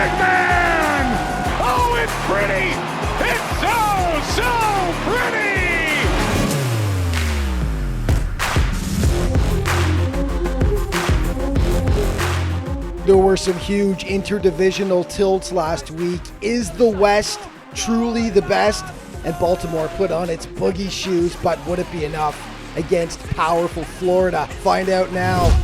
big man! Oh, it's pretty! It's so pretty! There were some huge interdivisional tilts last week. Is the West truly the best? And Baltimore put on its boogie shoes, but would it be enough against powerful Florida? Find out now.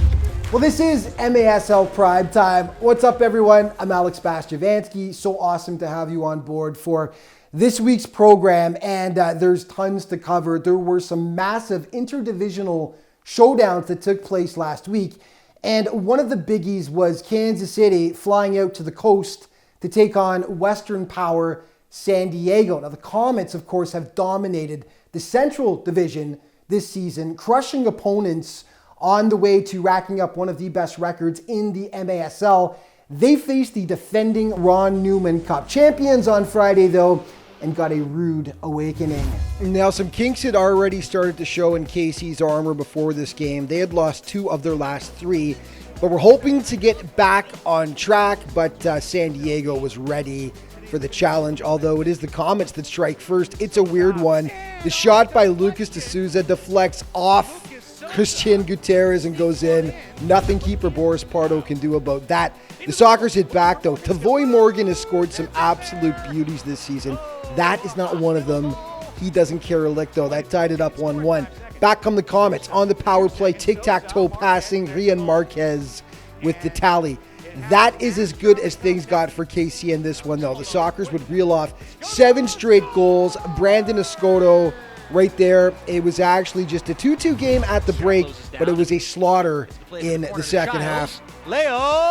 Well, this is MASL Primetime. What's up, everyone? I'm Alex Bastiavansky. So awesome to have you on board for this week's program, and there's tons to cover. There were some massive interdivisional showdowns that took place last week. And one of the biggies was Kansas City flying out to the coast to take on Western Power San Diego. Now, the Comets, of course, have dominated the Central Division this season, crushing opponents on the way to racking up one of the best records in the MASL. They faced the defending Ron Newman Cup champions on Friday, though, and got a rude awakening. Now, some kinks had already started to show in KC's armor before this game. They had lost 2 of their last 3, but were hoping to get back on track, but San Diego was ready for the challenge, although it is the Comets that strike first. It's a weird one. The shot by Lucas D'Souza deflects off Christian Gutierrez and goes in. Nothing keeper Boris Pardo can do about that. The Sockers hit back, though. Tavoy Morgan has scored some absolute beauties this season. That is not one of them. He doesn't care a lick, though. That tied it up 1-1. Back come the Comets on the power play. Tic-tac-toe passing. Rian Marquez with the tally. That is as good as things got for KC in this one, though. The Sockers would reel off 7 straight goals. Brandon Escoto right there. It was actually just a 2-2 game at the break, but it was a slaughter in the second half. Leo!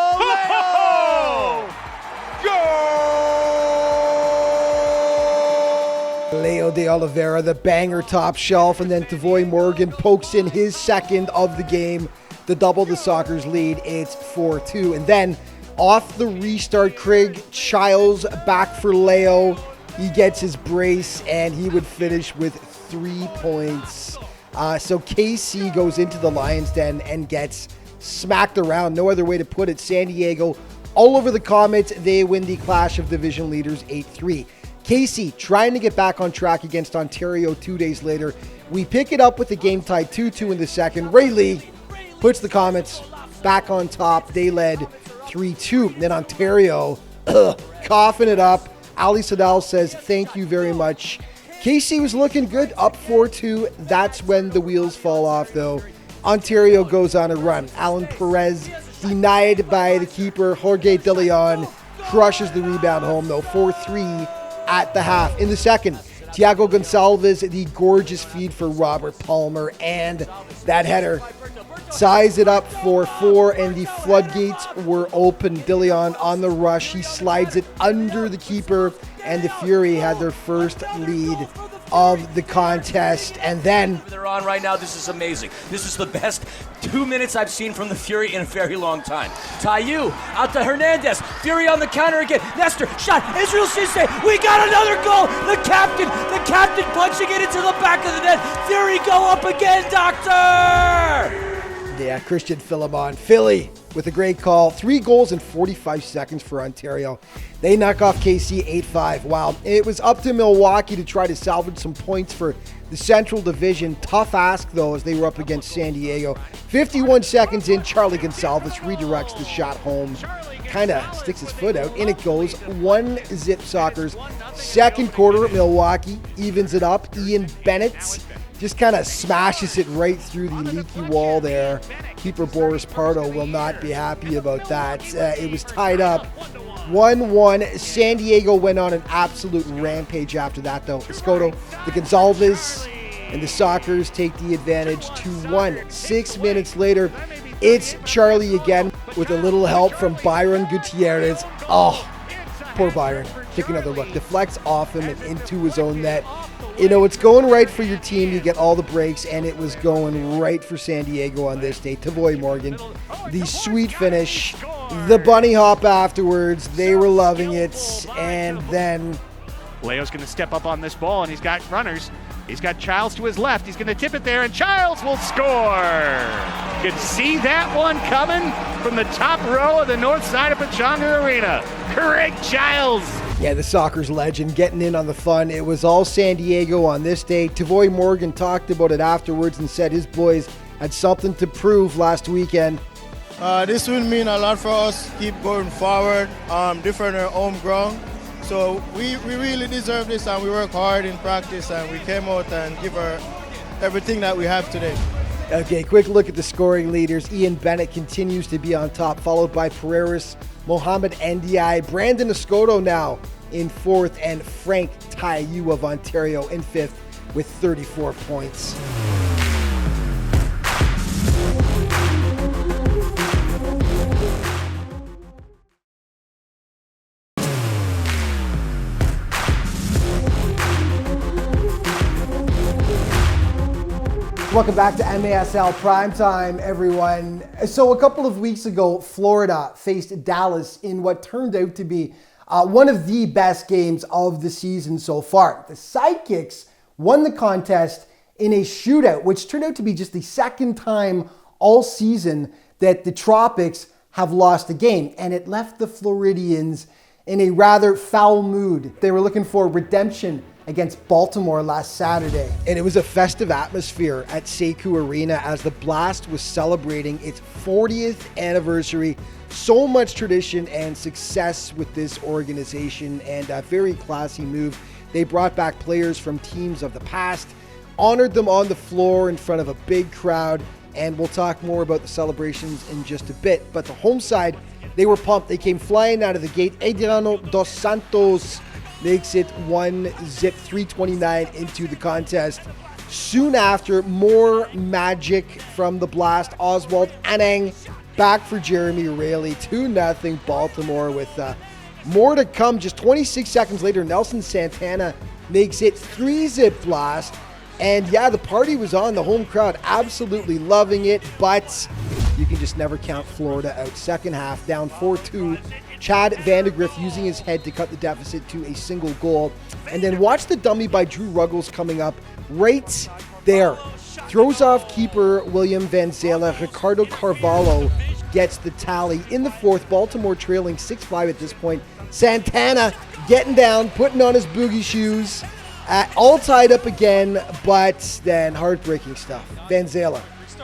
Leo de Oliveira, the banger top shelf, and then Tavoy Morgan pokes in his second of the game to double the Sockers lead. It's 4-2. And then off the restart, Craig Childs back for Leo. He gets his brace, and he would finish with 3 points. So KC goes into the Lions' Den and gets smacked around. No other way to put it. San Diego all over the Comets. They win the Clash of Division Leaders 8-3. KC trying to get back on track against Ontario 2 days later. We pick it up with the game tied 2-2 in the second. Ray Lee puts the Comets back on top. They led 3-2. Then Ontario coughing it up. Ali Sadal says, thank you very much. KC was looking good, up 4-2. That's when the wheels fall off, though. Ontario goes on a run. Alan Perez denied by the keeper. Jorge De Leon crushes the rebound home, though. 4-3 at the half. In the second, Thiago Gonçalves, the gorgeous feed for Robert Palmer, and that header size it up for 4, and the floodgates were open. De Leon on the rush. He slides it under the keeper, and the Fury had their first lead of the contest. And then they're on right now. This is amazing. This is the best 2 minutes I've seen from the Fury in a very long time. Tayu out to Hernandez. Fury on the counter again. Nestor shot. Israel Cisse. We got another goal. The captain punching it into the back of the net. Fury go up again, Doctor. Yeah, Christian Philemon. Philly with a great call. 3 goals in 45 seconds for Ontario. They knock off KC 8-5. Wow. It was up to Milwaukee to try to salvage some points for the Central Division. Tough ask, though, as they were up against San Diego. 51 seconds in, Charlie Gonçalves redirects the shot home. Kind of sticks his foot out. In it goes. 1-0 Sockers. Second quarter, Milwaukee evens it up. Ian Bennett just kind of smashes it right through the leaky wall there. Keeper Boris Pardo will not be happy about that. It was tied up 1-1. San Diego went on an absolute rampage after that, though. Escoto, the Gonçalves, and the Sockers take the advantage 2-1. 6 minutes later, it's Charlie again with a little help from Byron Gutierrez. Oh, poor Byron. Take another look. Deflects off him and into his own net. You know, it's going right for your team. You get all the breaks, and it was going right for San Diego on this day. Tavoy Morgan, the sweet finish, the bunny hop afterwards. They were loving it, and then Leo's going to step up on this ball, and he's got runners. He's got Childs to his left. He's going to tip it there, and Childs will score. You can see that one coming from the top row of the north side of Pechanga Arena. Craig Childs. Yeah, the soccer's legend getting in on the fun. It was all San Diego on this day. Tavoy Morgan talked about it afterwards and said his boys had something to prove last weekend. This will mean a lot for us. Keep going forward, defend our home ground. So we really deserve this, and we work hard in practice, and we came out and give her everything that we have today. Okay, quick look at the scoring leaders. Ian Bennett continues to be on top, followed by Pereiras, Mohamed Ndiaye, Brandon Escoto now in fourth, and Frank Taiyu of Ontario in fifth with 34 points. Welcome back to MASL Primetime, everyone. So a couple of weeks ago, Florida faced Dallas in what turned out to be one of the best games of the season so far. The Sidekicks won the contest in a shootout, which turned out to be just the second time all season that the Tropics have lost a game, and it left the Floridians in a rather foul mood. They were looking for redemption against Baltimore last Saturday. And it was a festive atmosphere at Sekou Arena as the Blast was celebrating its 40th anniversary. So much tradition and success with this organization, and a very classy move. They brought back players from teams of the past, honored them on the floor in front of a big crowd, and we'll talk more about the celebrations in just a bit. But the home side, they were pumped. They came flying out of the gate. Adriano Dos Santos makes it 1-zip 329 into the contest. Soon after, more magic from the Blast. Oswald Anang back for Jeremy Raley. 2-0 Baltimore with more to come. Just 26 seconds later, Nelson Santana makes it 3-zip Blast. And yeah, the party was on. The home crowd absolutely loving it, but you can just never count Florida out. Second half, down 4-2. Chad Vandergriff using his head to cut the deficit to a single goal. And then watch the dummy by Drew Ruggles coming up right there. Throws off keeper William Van Zela. Ricardo Carvalho gets the tally. In the fourth, Baltimore trailing 6-5 at this point. Santana getting down, putting on his boogie shoes. All tied up again, but then heartbreaking stuff. Van Zela,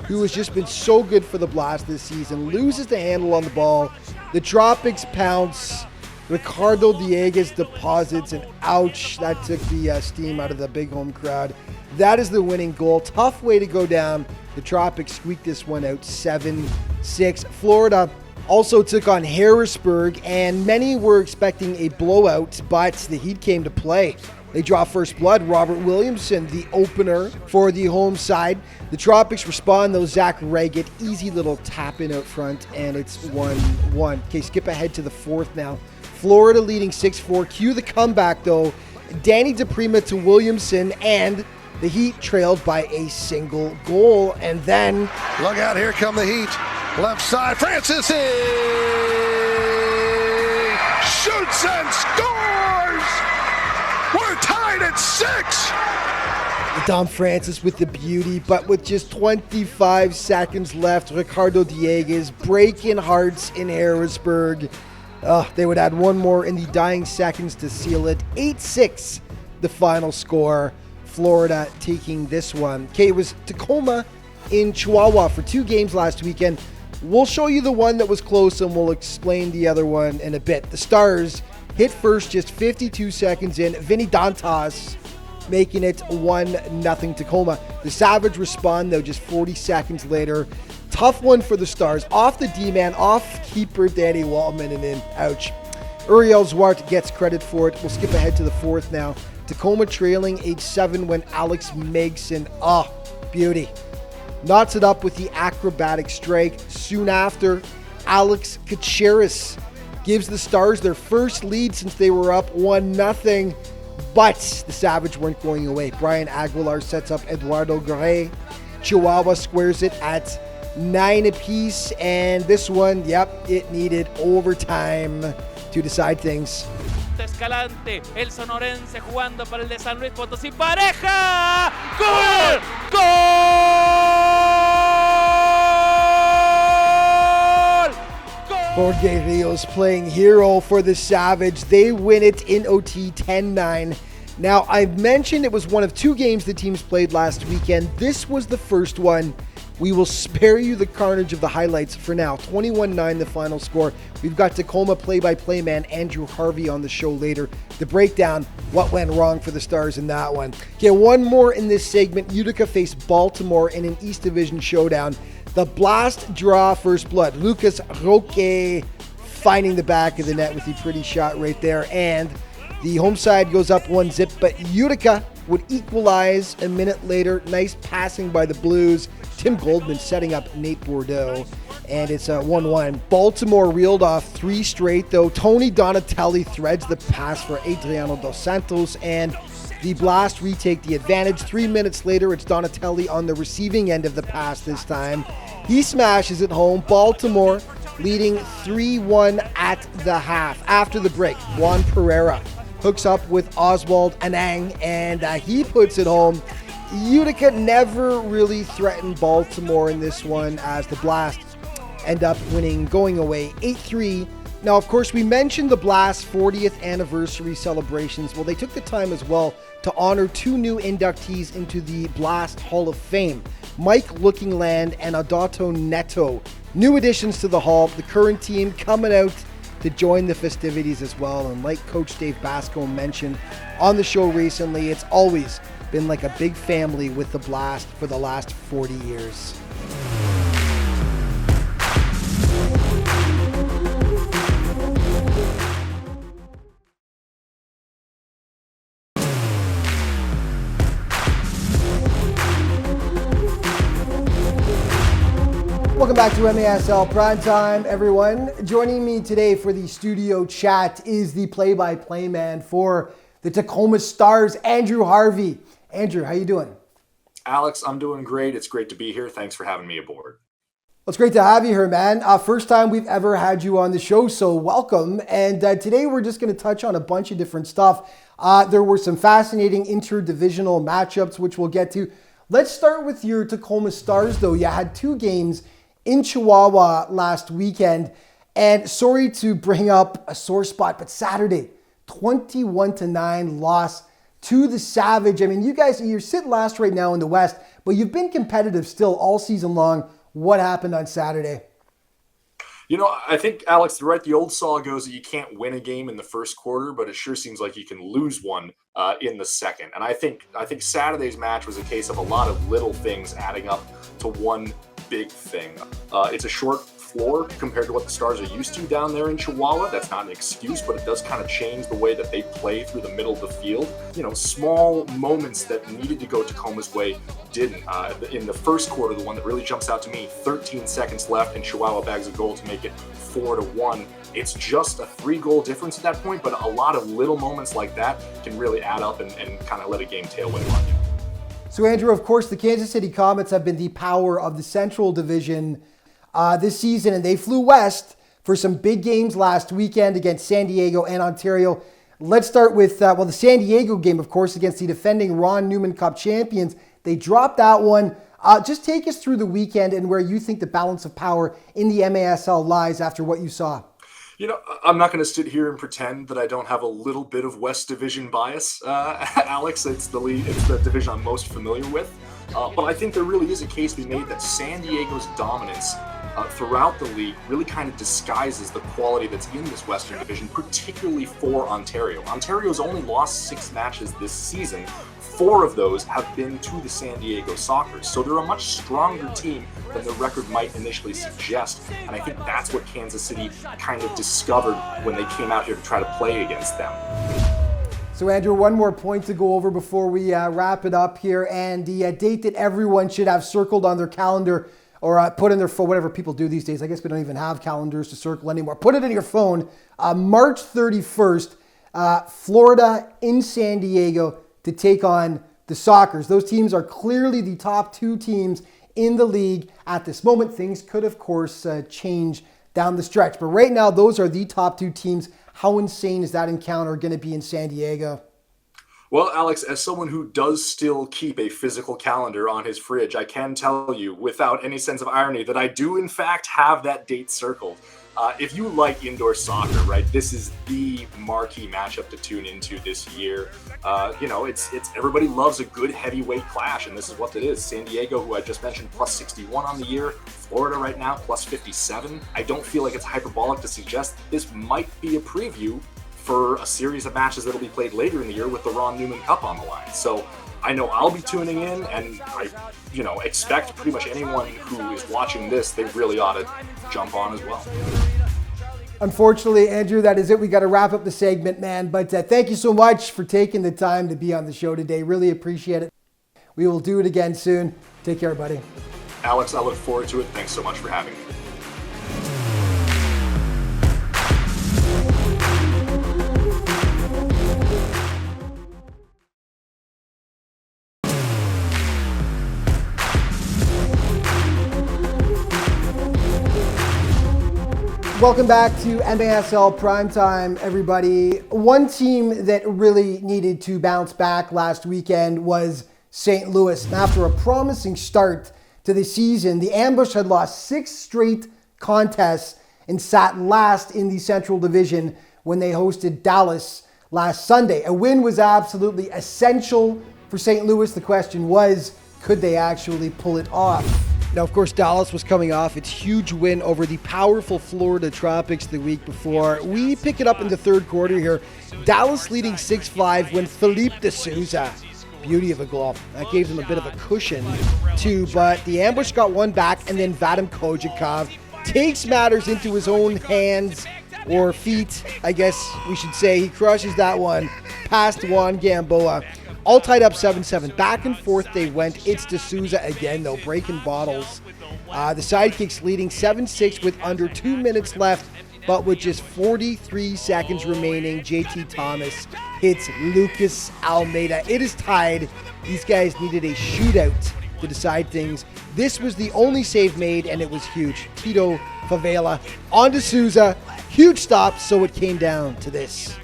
who has just been so good for the Blast this season, loses the handle on the ball. The Tropics pounce. Ricardo Dieguez deposits, and ouch, that took the steam out of the big home crowd. That is the winning goal. Tough way to go down. The Tropics squeaked this one out 7-6. Florida also took on Harrisburg, and many were expecting a blowout, but the Heat came to play. They draw first blood. Robert Williamson, the opener for the home side. The Tropics respond, though. Zach Raggett, easy little tap in out front, and it's 1-1. Okay, skip ahead to the fourth now. Florida leading 6-4. Cue the comeback, though. Danny DePrima to Williamson, and the Heat trailed by a single goal. And then, look out, here come the Heat. Left side, Francis shoots and scores! We're tied at 6! Dom Francis with the beauty, but with just 25 seconds left, Ricardo Dieguez breaking hearts in Harrisburg. They would add one more in the dying seconds to seal it. 8-6, the final score. Florida taking this one. Okay, it was Tacoma in Chihuahua for 2 games last weekend. We'll show you the one that was close, and we'll explain the other one in a bit. The Stars hit first just 52 seconds in. Vinny Dantas making it 1-0 Tacoma. The Savage respond, though, just 40 seconds later. Tough one for the Stars. Off the D-man, off keeper Danny Waldman, and in. Ouch. Uriel Zwart gets credit for it. We'll skip ahead to the fourth now. Tacoma trailing 8-7 when Alex Megson, beauty, knots it up with the acrobatic strike. Soon after, Alex Kacheris gives the Stars their first lead since they were up 1-0. But the Savage weren't going away. Brian Aguilar sets up Eduardo Gray. Chihuahua squares it at 9 apiece. And this one, it needed overtime to decide things. Bautista Escalante, el sonorense jugando para el de San Luis Potosí. ¡Pareja! ¡Gol! ¡Gol! Jorge Rios playing hero for the Savage. They win it in OT 10-9. Now, I mentioned it was one of two games the teams played last weekend. This was the first one. We will spare you the carnage of the highlights for now. 21-9 the final score. We've got Tacoma play-by-play man Andrew Harvey on the show later to break down what went wrong for the Stars in that one. Okay, one more in this segment. Utica faced Baltimore in an East Division showdown. The Blast draw first blood. Lucas Roque finding the back of the net with the pretty shot right there. And the home side goes up 1-0, but Utica would equalize a minute later. Nice passing by the Blues. Tim Goldman setting up Nate Bordeaux, and it's a 1-1. Baltimore reeled off three straight, though. Tony Donatelli threads the pass for Adriano Dos Santos, and the Blast retake the advantage. 3 minutes later, it's Donatelli on the receiving end of the pass this time. He smashes it home. Baltimore leading 3-1 at the half. After the break, Juan Pereira hooks up with Oswald Anang, and he puts it home. Utica never really threatened Baltimore in this one as the Blast end up winning, going away 8-3. Now, of course, we mentioned the Blast 40th anniversary celebrations. Well, they took the time as well to honor two new inductees into the Blast Hall of Fame, Mike Lookingland and Adato Neto. New additions to the Hall, the current team coming out to join the festivities as well. And like Coach Dave Basco mentioned on the show recently, it's always been like a big family with the Blast for the last 40 years. Welcome back to MASL Primetime, everyone. Joining me today for the studio chat is the play-by-play man for the Tacoma Stars, Andrew Harvey. Andrew, how you doing? Alex, I'm doing great. It's great to be here. Thanks for having me aboard. Well, it's great to have you here, man. First time we've ever had you on the show, so welcome. And today we're just going to touch on a bunch of different stuff. There were some fascinating interdivisional matchups, which we'll get to. Let's start with your Tacoma Stars, though. You had two games in Chihuahua last weekend. And sorry to bring up a sore spot, but Saturday, 21-9 loss to the Savage. I mean, you guys, you're sitting last right now in the West, but you've been competitive still all season long. What happened on Saturday? You know, I think, Alex, the old saw goes that you can't win a game in the first quarter, but it sure seems like you can lose one in the second. And I think Saturday's match was a case of a lot of little things adding up to one big thing. It's a short floor compared to what the Stars are used to down there in Chihuahua. That's not an excuse, but it does kind of change the way that they play through the middle of the field. You know, small moments that needed to go Tacoma's way didn't. In the first quarter, the one that really jumps out to me, 13 seconds left and Chihuahua bags a goal to make it 4-1. It's just a 3-goal difference at that point, but a lot of little moments like that can really add up and kind of let a game tailwind run you. So, Andrew, of course, the Kansas City Comets have been the power of the Central Division this season, and they flew west for some big games last weekend against San Diego and Ontario. Let's start with, the San Diego game, of course, against the defending Ron Newman Cup champions. They dropped that one. Just take us through the weekend and where you think the balance of power in the MASL lies after what you saw. You know, I'm not going to sit here and pretend that I don't have a little bit of West Division bias, Alex. It's the division I'm most familiar with. But I think there really is a case to be made that San Diego's dominance throughout the league really kind of disguises the quality that's in this Western Division, particularly for Ontario. Ontario's only lost 6 matches this season. 4 of those have been to the San Diego Sockers. So they're a much stronger team than the record might initially suggest. And I think that's what Kansas City kind of discovered when they came out here to try to play against them. So, Andrew, one more point to go over before we wrap it up here. And the date that everyone should have circled on their calendar or put in their phone, whatever people do these days. I guess we don't even have calendars to circle anymore. Put it in your phone. March 31st, Florida in San Diego to take on the Sockers. Those teams are clearly the top 2 teams in the league at this moment. Things could, of course, change down the stretch. But right now, those are the top two teams. How insane is that encounter going to be in San Diego? Well, Alex, as someone who does still keep a physical calendar on his fridge, I can tell you without any sense of irony that I do in fact have that date circled. If you like indoor soccer, right, this is the marquee matchup to tune into this year. It's everybody loves a good heavyweight clash, and this is what it is. San Diego, who I just mentioned, plus 61 on the year. Florida right now, plus 57. I don't feel like it's hyperbolic to suggest this might be a preview for a series of matches that'll be played later in the year with the Ron Newman Cup on the line. So I know I'll be tuning in, and I expect pretty much anyone who is watching this, they really ought to jump on as well. Unfortunately, Andrew, that is it. We got to wrap up the segment, man. But thank you so much for taking the time to be on the show today. Really appreciate it. We will do it again soon. Take care, buddy. Alex, I look forward to it. Thanks so much for having me. Welcome back to MASL Primetime, everybody. One team that really needed to bounce back last weekend was St. Louis. And after a promising start to the season, the Ambush had lost 6 straight contests and sat last in the Central Division when they hosted Dallas last Sunday. A win was absolutely essential for St. Louis. The question was, could they actually pull it off? Now, of course, Dallas was coming off its huge win over the powerful Florida Tropics the week before. We pick it up in the third quarter here. Dallas leading 6-5 when Felipe de Souza, beauty of a goal, that gave them a bit of a cushion too, but the Ambush got one back, and then Vadim Kojakov takes matters into his own hands, or feet, I guess we should say. He crushes that one past Juan Gamboa. All tied up 7-7. Back and forth they went. It's de Souza again, though, breaking bottles. The Sidekicks leading 7-6 with under 2 minutes left, but with just 43 seconds remaining. JT Thomas hits Lucas Almeida. It is tied. These guys needed a shootout to decide things. This was the only save made, and it was huge. Tito Favela on de Souza. Huge stop, so it came down to this.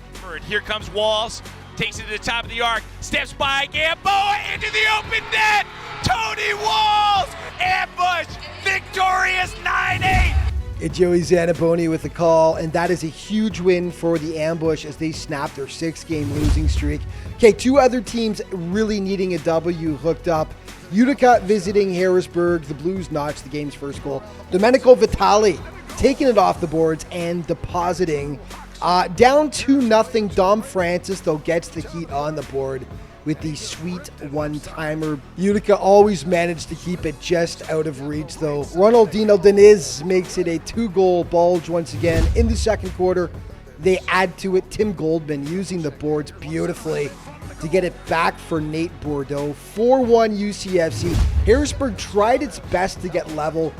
Here comes Walls. Takes it to the top of the arc, steps by Gamboa into the open net. Tony Walls, Ambush, victorious 9-8. And Joey Zanaboni with the call, and that is a huge win for the Ambush as they snap their 6-game losing streak. Okay, 2 other teams really needing a W hooked up. Utica visiting Harrisburg. The Blues notched the game's first goal. Domenico Vitali taking it off the boards and depositing. Down 2-0, Dom Francis, though, gets the Heat on the board with the sweet one-timer. Utica always managed to keep it just out of reach, though. Ronaldinho Diniz makes it a 2-goal bulge once again. In the second quarter, they add to it. Tim Goldman using the boards beautifully to get it back for Nate Bordeaux. 4-1 UCFC. Harrisburg tried its best to get level.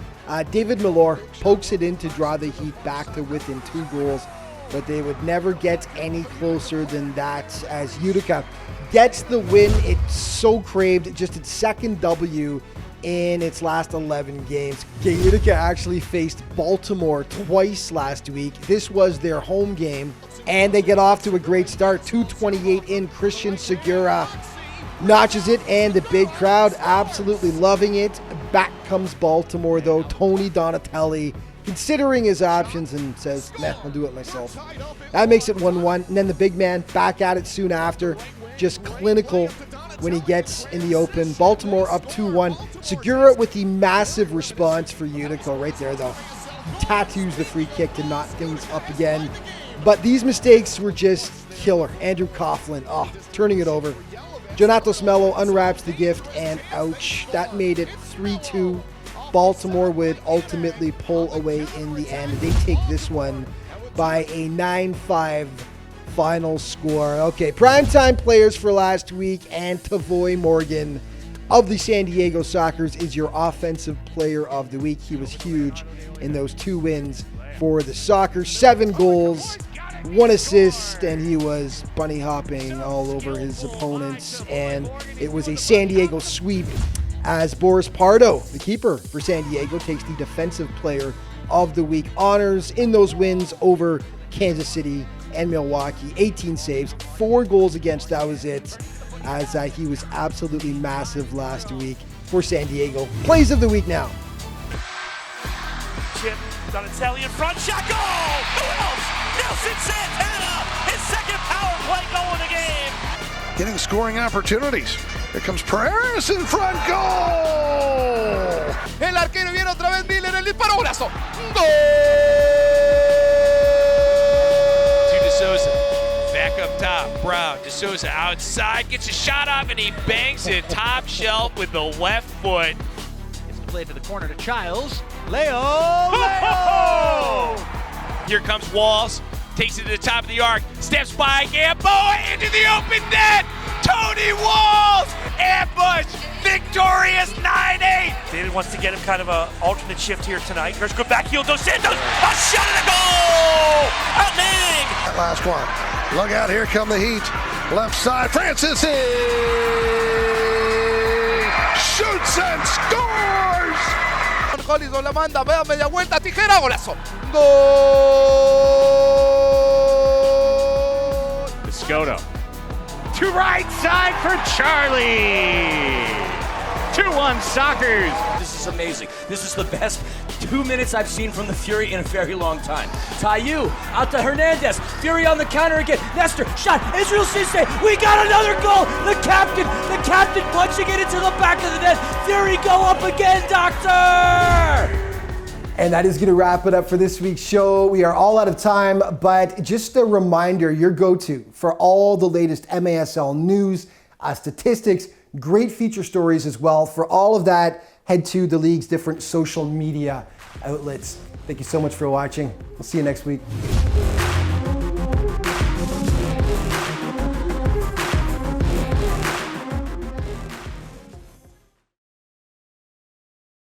David Milor pokes it in to draw the Heat back to within 2 goals. But they would never get any closer than that as Utica gets the win. It's so craved, just its second W in its last 11 games. Okay, Utica actually faced Baltimore twice last week. This was their home game, and they get off to a great start. 2:28 in, Christian Segura notches it, and the big crowd absolutely loving it. Back comes Baltimore, though. Tony Donatelli considering his options and says, nah, I'll do it myself. That makes it 1-1. And then the big man back at it soon after. Just clinical when he gets in the open. Baltimore up 2-1. Segura with the massive response for Utica right there, though. He tattoos the free kick to knot things up again. But these mistakes were just killer. Andrew Coughlin, turning it over. Donatos Mello unwraps the gift, and ouch. That made it 3-2. Baltimore would ultimately pull away in the end. They take this one by a 9-5 final score. Okay, primetime players for last week, and Tavoy Morgan of the San Diego Sockers is your offensive player of the week. He was huge in those 2 wins for the Sockers. 7 goals, 1 assist, and he was bunny hopping all over his opponents. And it was a San Diego sweep as Boris Pardo, the keeper for San Diego, takes the defensive player of the Week honors in those wins over Kansas City and Milwaukee. 18 saves, 4 goals against, that was it, as he was absolutely massive last week for San Diego. Plays of the Week now. Chip, Donatelli in front, shot, goal! Who else? Nelson Santana, his second power play goal of the game. Getting scoring opportunities. Here comes Pereira in front, goal! El arquero viene otra vez Miller, el disparo, golazo. Gol! To De Souza, back up top, Brown, De Souza outside, gets a shot off and he bangs it top shelf with the left foot. It's played to the corner to Childs. Leo! Here comes Walls, takes it to the top of the arc, steps by Gamboa into the open net. Tony Walls, ambush, victorious 9-8. David wants to get him kind of an alternate shift here tonight. Here's good back heel, Dos Santos, a shot and a goal! Outning! That last one. Look out, here come the Heat. Left side, Francis shoots and scores! Collison la manda, vea media vuelta, tijera, golazo. Gol! Piscotto. To right side for Charlie. 2-1 Sockers. This is amazing. This is the best 2 minutes I've seen from the Fury in a very long time. Tayu out to Hernandez. Fury on the counter again. Nestor, shot. Israel Cisse. We got another goal. The captain punching it into the back of the net. Fury go up again, Doctor. And that is going to wrap it up for this week's show. We are all out of time, but just a reminder, your go-to for all the latest MASL news, statistics, great feature stories as well. For all of that, head to the league's different social media outlets. Thank you so much for watching. We'll see you next week.